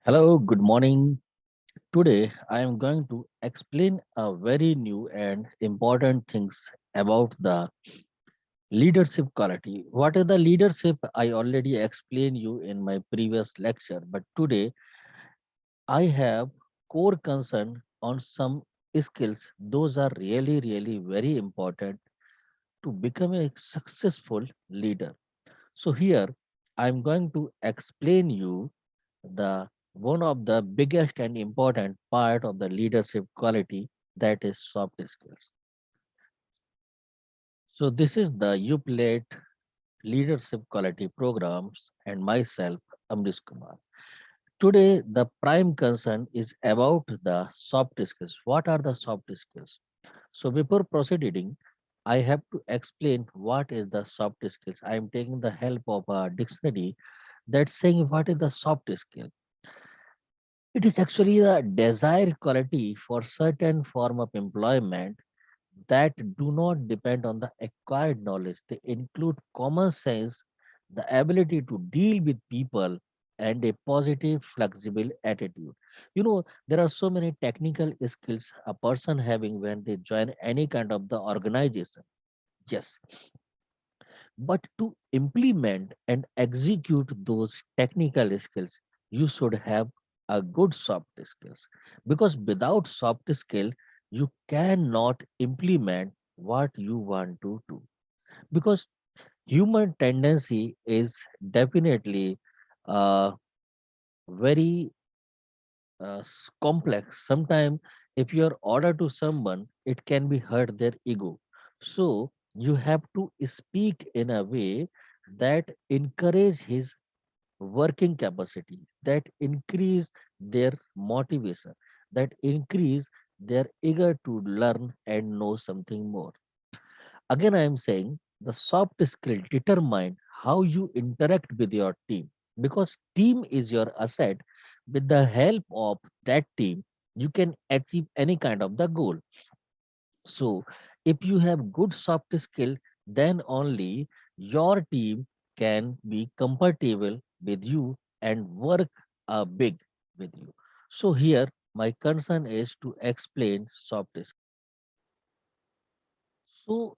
Hello, good morning. Today I am going to explain a very new and important things about the leadership quality. What is the leadership? I already explained you in my previous lecture, but today I have core concern on some skills. Those are really very important to become a successful leader. So here I am going to explain you the one of the biggest and important part of the leadership quality, that is soft skills. So this is the UPLET leadership quality programs and myself, Amrish Kumar. Today the prime concern is about the soft skills. What are the soft skills? So before proceeding, I have to explain what is the soft skills. I am taking the help of a dictionary that's saying what is the soft skill. It is actually the desired quality for certain form of employment that do not depend on the acquired knowledge. They include common sense, the ability to deal with people, and a positive, flexible attitude. There are so many technical skills a person having when they join any kind of the organization. Yes, but to implement and execute those technical skills, you should have a good soft skills. Because without soft skill, you cannot implement what you want to do. Because human tendency is definitely uh, very complex. Sometimes, if you are order to someone, it can be hurt their ego. So you have to speak in a way that encourage his working capacity, that increase their motivation, that increase their eager to learn and know something more. Again, I am saying the soft skill determine how you interact with your team, because team is your asset. With the help of that team, you can achieve any kind of the goal. So if you have good soft skill, then only your team can be compatible with you and work big with you. So here my concern is to explain soft skill. So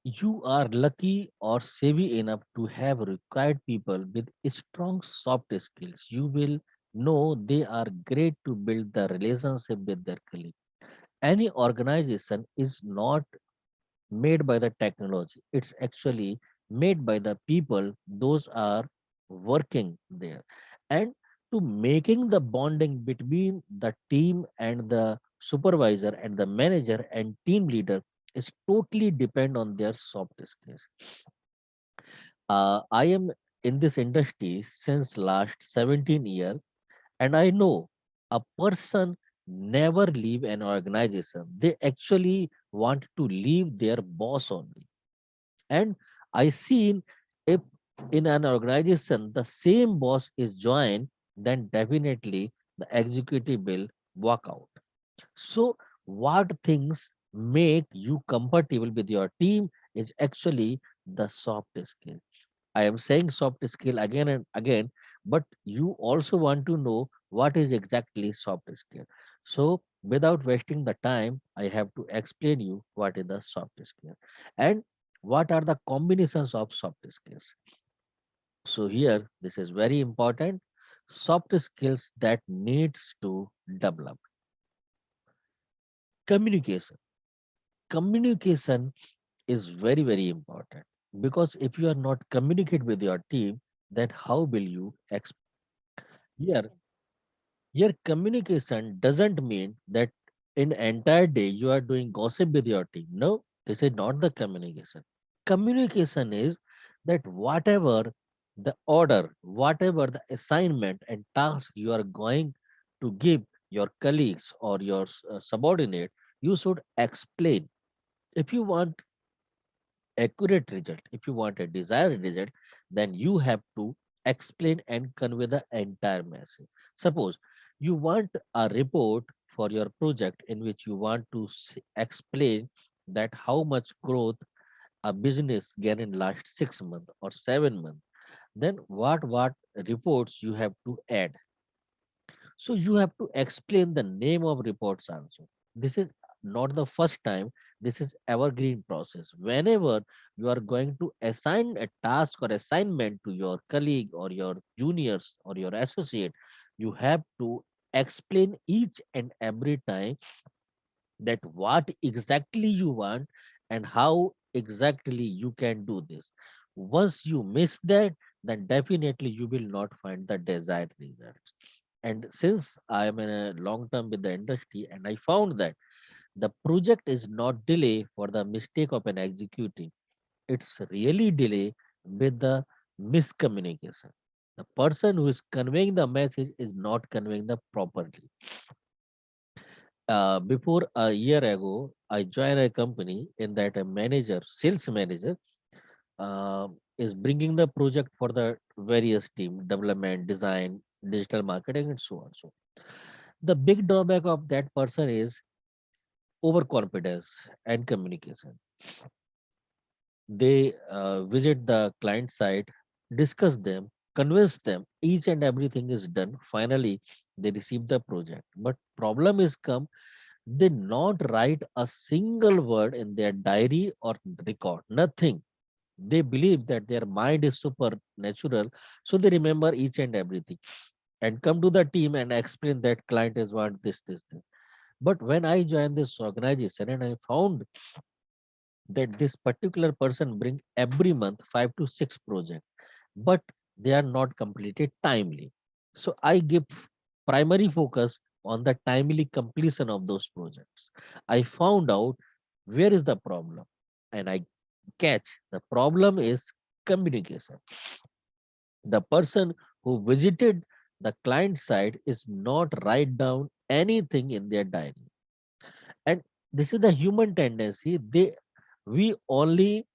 you are lucky or savvy enough to have required people with strong soft skills. You will know they are great to build the relationship with their colleagues. Any organization is not made by the technology. It's actually made by the people. Those are working there. And to making the bonding between the team and the supervisor and the manager and team leader is totally depend on their soft skills. I am in this industry since last 17 years, and I know a person never leave an organization. They actually want to leave their boss only. And I seen, if in an organization the same boss is joined, then definitely the executive will walk out. So what things make you compatible with your team is actually the soft skill. I am saying soft skill again and again, but you also want to know what is exactly soft skill. So without wasting the time, I have to explain you what is the soft skill and what are the combinations of soft skills. So here, this is very important. Soft skills that needs to develop. Communication. Communication is very important, because if you are not communicate with your team, then how will you here? Your communication doesn't mean that in entire day you are doing gossip with your team. No, this is not the communication. Communication is that whatever the order, whatever the assignment and task you are going to give your colleagues or your subordinate, you should explain. If you want accurate result, if you want a desired result, then you have to explain and convey the entire message. Suppose you want a report for your project in which you want to explain that how much growth a business gain in last 6 months or 7 months, then what reports you have to add. So you have to explain the name of reports also. This is not the first time. This is evergreen process. Whenever you are going to assign a task or assignment to your colleague or your juniors or your associate, you have to explain each and every time that what exactly you want and how exactly you can do this. Once you miss that, then definitely you will not find the desired result. And since I am in a long term with the industry, and I found that the project is not delay for the mistake of an executive, it's really delay with the miscommunication. The person who is conveying the message is not conveying the properly. Before a year ago, I joined a company in that a manager, sales manager, is bringing the project for the various team, development, design, digital marketing, and so on. So the big drawback of that person is overconfidence and communication. They visit the client site, discuss them, convince them each and everything is done. Finally, they receive the project. But problem is come, they not write a single word in their diary or record, nothing. They believe that their mind is supernatural, so they remember each and everything and come to the team and explain that client is want this. But when I joined this organization and I found that this particular person bring every month 5 to 6 projects, but they are not completed timely. So I give primary focus on the timely completion of those projects. I found out where is the problem, and I catch the problem is communication. The person who visited the client side is not write down anything in their diary, and this is the human tendency. We only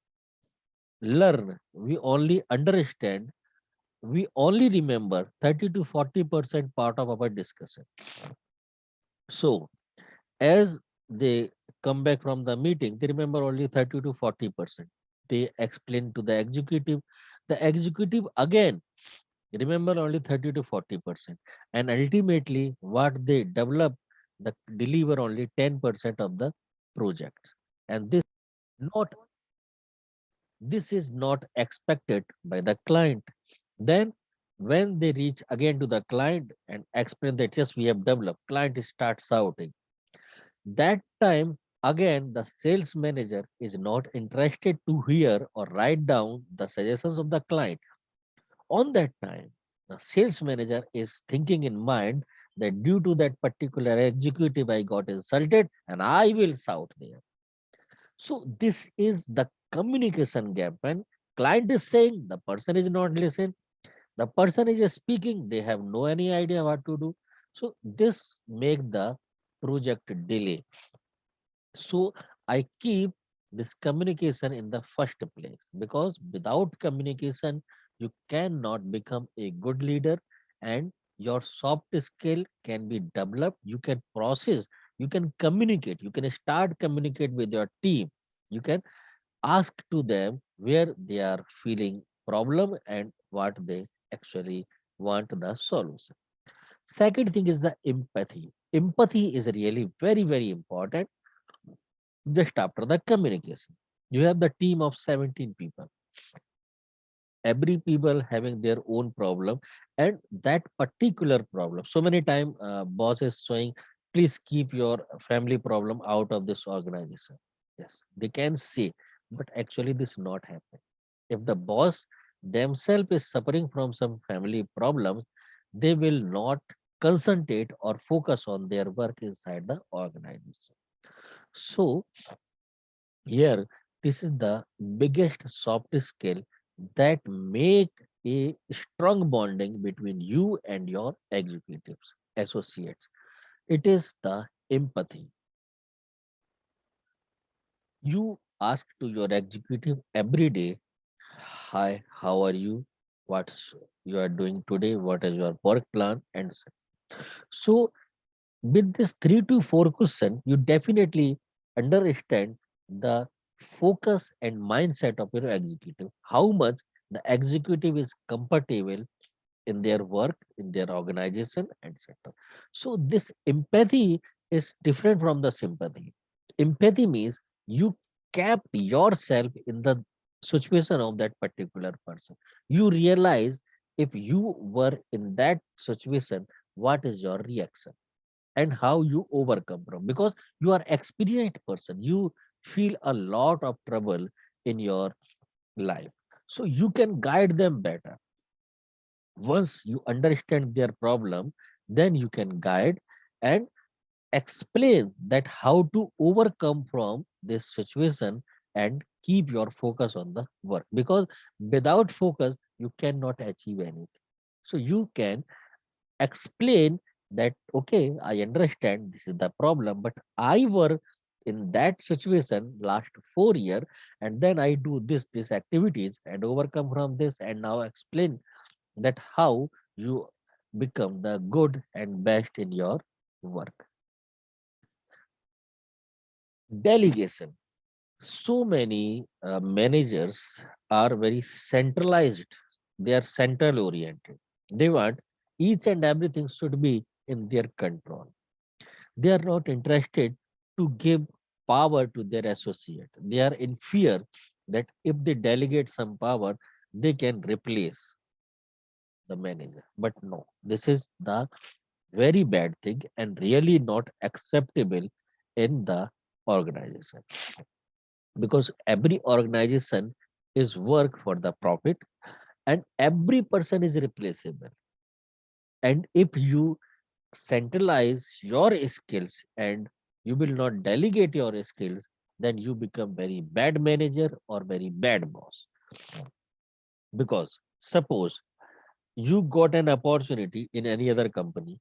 learn, we only understand, we only remember 30 to 40% part of our discussion. So as they come back from the meeting, they remember only 30 to 40%. They explain to the executive. The executive again remember only 30 to 40%. And ultimately, what they develop, the deliver only 10% of the project. And not this is not expected by the client. Then when they reach again to the client and explain that yes, we have developed, client starts shouting. That time, again, the sales manager is not interested to hear or write down the suggestions of the client. On that time, the sales manager is thinking in mind that due to that particular executive, I got insulted and I will shout there. So this is the communication gap. When client is saying, the person is not listening. The person is just speaking, they have no any idea what to do. So this make the project delay. So I keep this communication in the first place, because without communication, you cannot become a good leader, and your soft skill can be developed. You can process, you can communicate, you can start communicate with your team. You can ask to them where they are feeling problem and what they actually want the solution. Second thing is the empathy. Empathy is really very, very important just after the communication. You have the team of 17 people, every people having their own problem, and that particular problem. So many time boss is saying, please keep your family problem out of this organization. Yes, they can say, but actually this not happen. If the boss themselves is suffering from some family problems, they will not concentrate or focus on their work inside the organization. So here, this is the biggest soft skill that make a strong bonding between you and your executives, associates. It is the empathy. You ask to your executive every day, hi, how are you? What's you are doing today? What is your work plan? And so with this 3 to 4 question, you definitely understand the focus and mindset of your executive, how much the executive is comfortable in their work, in their organization, etc. So this empathy is different from the sympathy. Empathy means you kept yourself in the situation of that particular person. You realize if you were in that situation, what is your reaction and how you overcome from, because you are experienced person. You feel a lot of trouble in your life. So you can guide them better. Once you understand their problem, then you can guide and explain that how to overcome from this situation and keep your focus on the work, because without focus you cannot achieve anything. So you can explain that, okay, I understand this is the problem, but I were in that situation last 4 year, and then I do this activities and overcome from this, and now explain that how you become the good and best in your work. Delegation. So many managers are very centralized. They are central oriented. They want each and everything should be in their control. They are not interested to give power to their associate. They are in fear that if they delegate some power, they can replace the manager. But no, this is the very bad thing and really not acceptable in the organization, because every organization is work for the profit and every person is replaceable. And if you centralize your skills and you will not delegate your skills, then you become very bad manager or very bad boss. Because suppose you got an opportunity in any other company,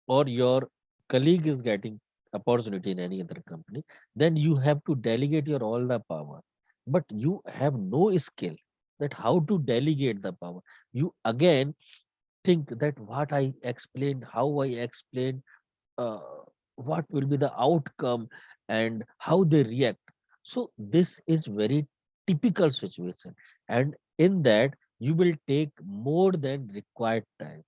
or your colleague is getting opportunity in any other company, then you have to delegate your all the power, but you have no skill that how to delegate the power. You again think that what I explained, how I explained, uh, what will be the outcome and how they react. So this is very typical situation, and in that you will take more than required time.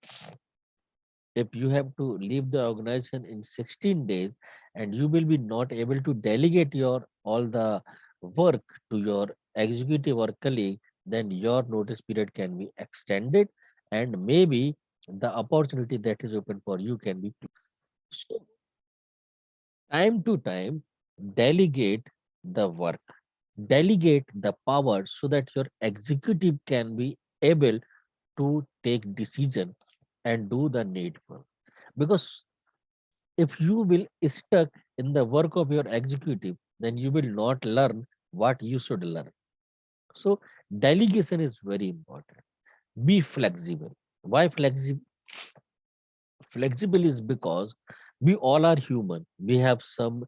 If you have to leave the organization in 16 days and you will be not able to delegate your all the work to your executive or colleague, then your notice period can be extended, and maybe the opportunity that is open for you can be closed. So time to time delegate the work, delegate the power, so that your executive can be able to take decision and do the needful. Because if you will stuck in the work of your executive, then you will not learn what you should learn. So delegation is very important. Be flexible. Why flexible? Flexible is because we all are human. We have some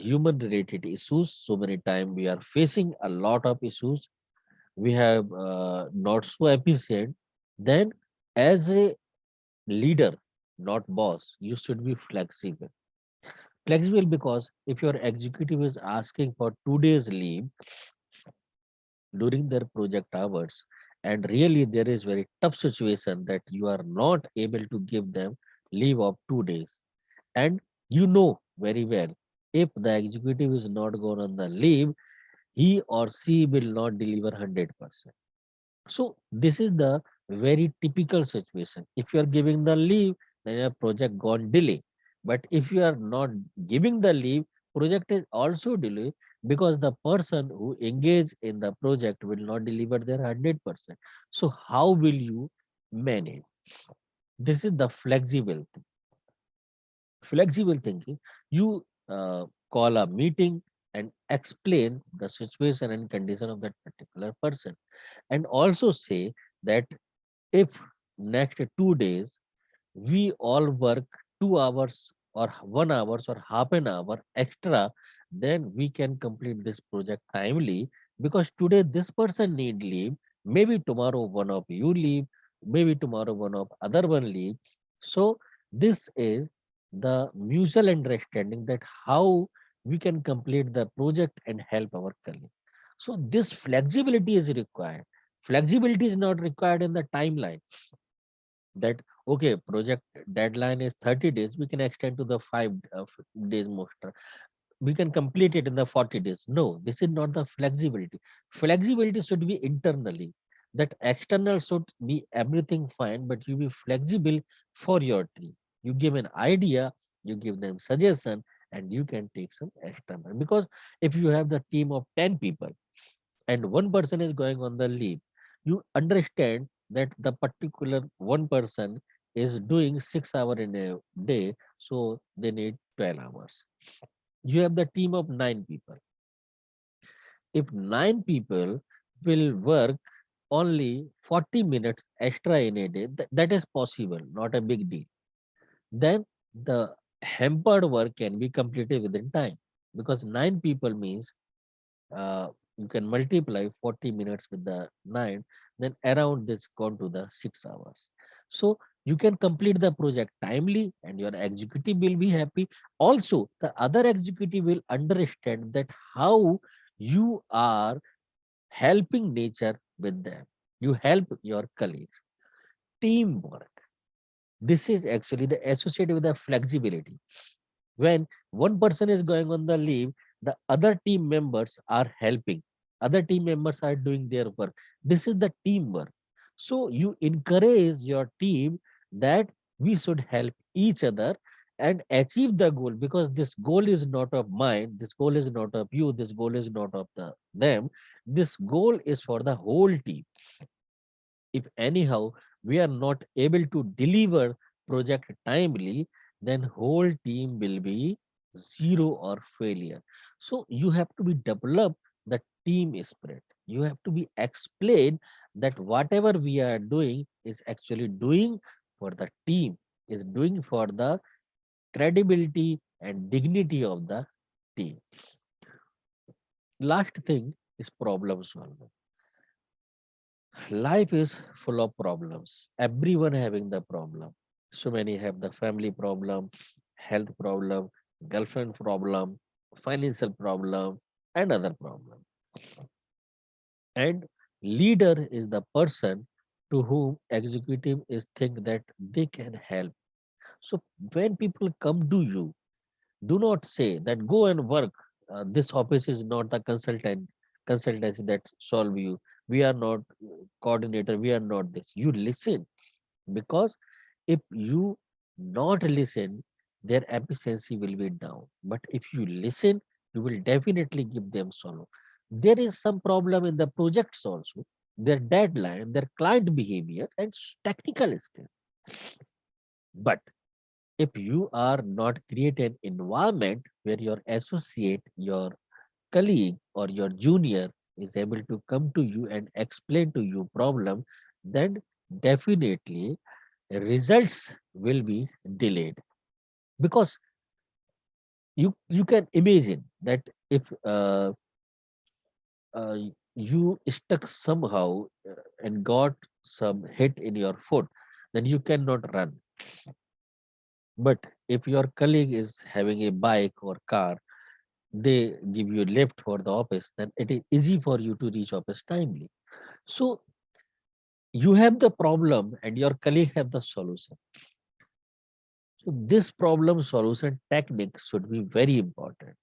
human related issues. So many times we are facing a lot of issues. We have not so efficient. Then as a leader, not boss, you should be flexible. Flexible because if your executive is asking for 2 days leave during their project hours, and really there is very tough situation that you are not able to give them leave of 2 days, and you know very well, if the executive is not going on the leave, he or she will not deliver 100%. So this is the very typical situation. If you are giving the leave, then your project gone delay. But if you are not giving the leave, project is also delay, because the person who engage in the project will not deliver their 100%. So how will you manage? This is the flexible thinking. You call a meeting and explain the situation and condition of that particular person, and also say that if next 2 days we all work 2 hours or 1 hours or half an hour extra, then we can complete this project timely, because today this person need leave, maybe tomorrow one of you leave, maybe tomorrow one of other one leave. So this is the mutual understanding that how we can complete the project and help our colleague. So this flexibility is required. Flexibility is not required in the timeline. that okay, project deadline is 30 days, we can extend to the 5 days most. We can complete it in the 40 days. No, this is not the flexibility. Flexibility should be internally. That external should be everything fine, but you be flexible for your team. You give an idea, you give them suggestion, and you can take some extra money. Because if you have the team of 10 people and one person is going on the leave, you understand that the particular one person is doing 6 hours in a day, so they need 12 hours. You have the team of 9 people. If 9 people will work only 40 minutes extra in a day, that is possible, not a big deal. Then the hampered work can be completed within time, because 9 people means you can multiply 40 minutes with the 9, then around this gone to the 6 hours. So you can complete the project timely and your executive will be happy. Also, the other executive will understand that how you are helping nature with them. You help your colleagues. Teamwork. This is actually the associated with the flexibility. When one person is going on the leave, the other team members are helping. Other team members are doing their work. This is the teamwork. So you encourage your team that we should help each other and achieve the goal, because this goal is not of mine, this goal is not of you, this goal is not of them. This goal is for the whole team. If anyhow we are not able to deliver project timely, then whole team will be zero or failure. So you have to be develop the team spirit. You have to be explained that whatever we are doing is actually doing for the team, is doing for the credibility and dignity of the team. Last thing is problem solving. Life is full of problems. Everyone having the problem. So many have the family problem, health problem, girlfriend problem, financial problem, and other problem. And leader is the person to whom executive is think that they can help. So when people come to you, do not say that go and work. This office is not the consultancy that solve you. We are not coordinator. We are not this. You listen, because if you not listen, their efficiency will be down. But if you listen, you will definitely give them solution. There is some problem in the projects also, their deadline, their client behavior, and technical skills. But if you are not create an environment where your associate, your colleague, or your junior is able to come to you and explain to you problem, then definitely results will be delayed. Because you can imagine that if uh, you stuck somehow and got some hit in your foot, then you cannot run. But if your colleague is having a bike or car, they give you a lift for the office, then it is easy for you to reach office timely. So you have the problem and your colleague have the solution. So this problem solution technique should be very important.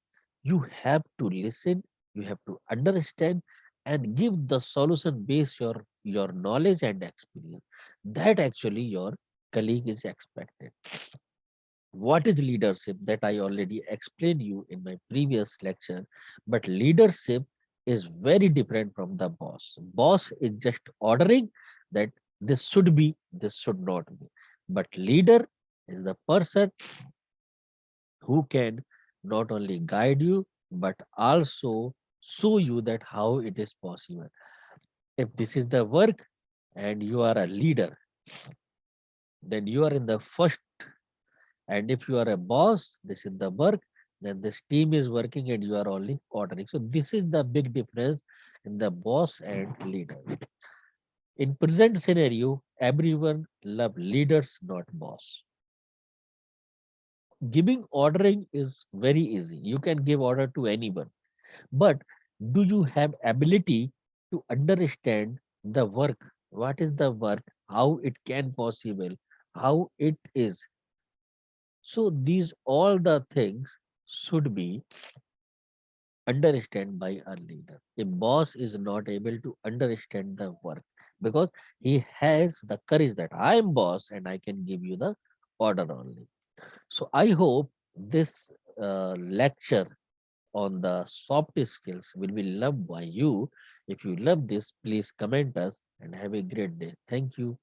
You have to listen, you have to understand and give the solution based your knowledge and experience. That actually your colleague is expected. What is leadership? That I already explained you in my previous lecture. But leadership is very different from the boss. Boss is just ordering that this should be, this should not be. But leader is the person who can not only guide you but also show you that how it is possible. If this is the work and you are a leader, then you are in the first. And if you are a boss, this is the work, then this team is working and you are only ordering. So this is the big difference in the boss and leader. In present scenario, everyone love leaders, not boss. Giving ordering is very easy. You can give order to anyone. But do you have ability to understand the work? What is the work? How it can possible? how it is. So these all the things should be understand by a leader. A boss is not able to understand the work because he has the courage that I am boss and I can give you the order only. So I hope this lecture on the soft skills will be loved by you. If you love this, please comment us and have a great day. Thank you.